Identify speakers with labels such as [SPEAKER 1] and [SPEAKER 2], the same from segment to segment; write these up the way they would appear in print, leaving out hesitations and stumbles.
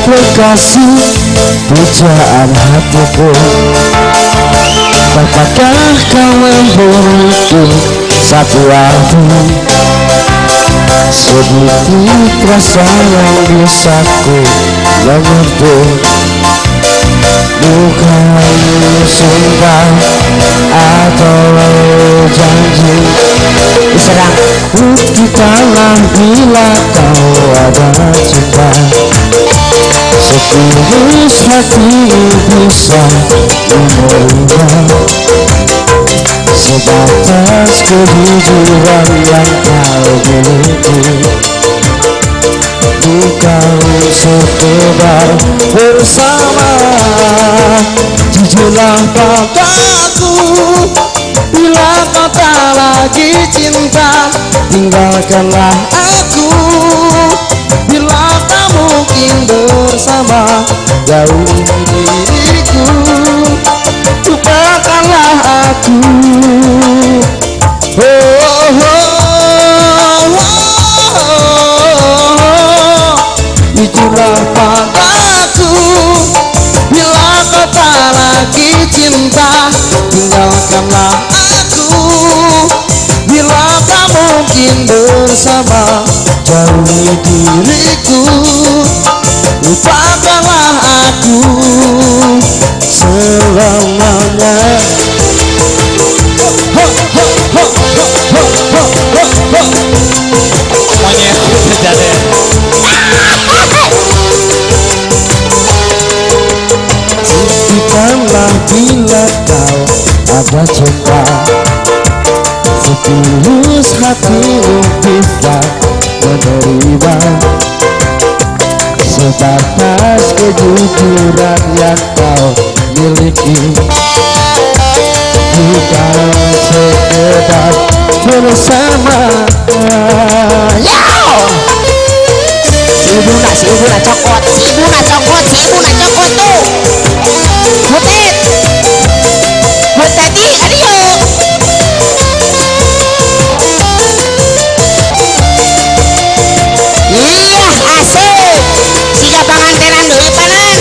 [SPEAKER 1] kekasih pujaan hatiku. Apakah kau memberiku satu arti sedikit rasa yang bisa ku mengerti? Bukan sumpah atau janji, sedang buktikanlah bila kau ada cinta. Setulus hati bisa menerima sebatas kejujuran yang kau miliki. Bukan sekedar bersama, jujurlah padaku bila kau tak lagi cinta. Tinggalkanlah aku bila tak mungkin bersama. Jauhi diriku, lupakanlah aku. Jujurlah padaku bila kau tak lagi cinta. Tinggalkanlah aku bila tak mungkin bersama. Jauhi diriku, lupakanlah aku selamanya.
[SPEAKER 2] Monyet terjadi.
[SPEAKER 1] Buktikanlah bila kau ada cinta. Setulus hatimu bisa menerima sebatas kejujuran yang kau miliki. Bukan sekedar bersama.
[SPEAKER 3] Si ibu nak cokot, si ibu nak cokot tuh. Butet, buteti, adio. Iya, asik. Siga pangantenan deui panan.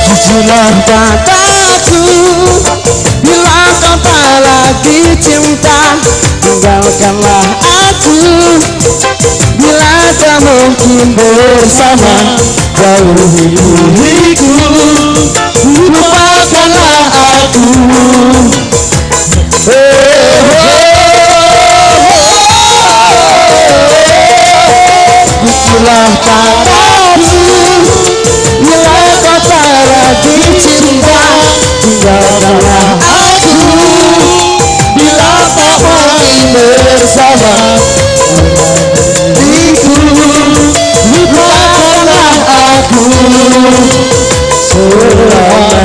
[SPEAKER 1] Jujurlah padaku bila kau tak lagi cinta. Tinggalkanlah aku bila tak mungkin bersama. Jauhi diriku, lupakanlah aku. Jujurlah padaku bila kau tak lagi cinta. Tinggalkanlah aku bila tak mungkin bersama. Diriku, lupakanlah aku selamanya.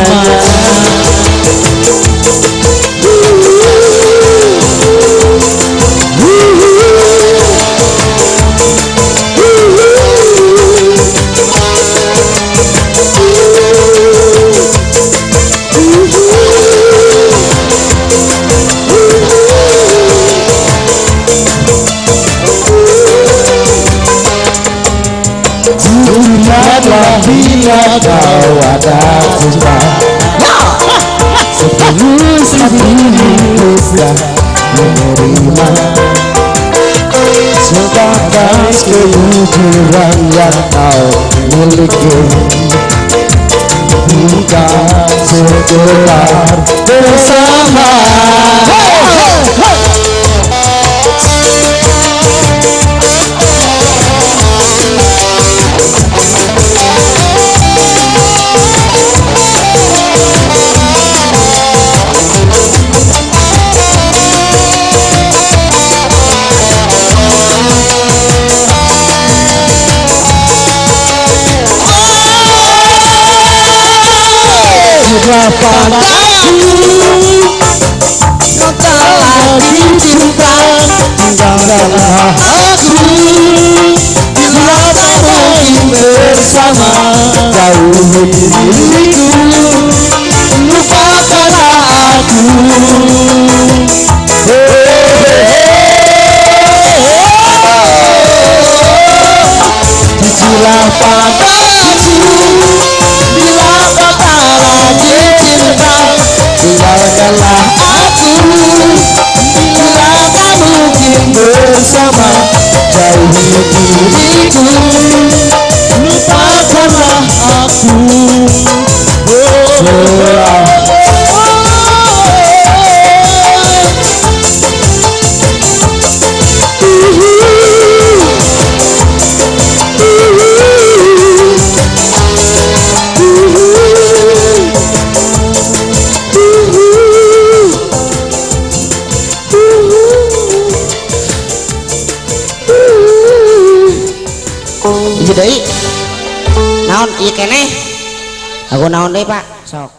[SPEAKER 1] Jujurlah bila kau ada cinta. Setulus hatimu bisa menerima sebatas kejujuran yang kau miliki. Bukan sekedar bersama. Padaku kau tak lagi cinta. Tinggalkanlah aku bila tak mungkin bersama. Jauhi diriku, lupakanlah aku. padaku bila kau tak lagi cinta tinggalkanlah aku bila tak mungkin bersama jauhi diriku lupakanlah aku
[SPEAKER 3] Jadi naon iya kene aku naon deh pak sok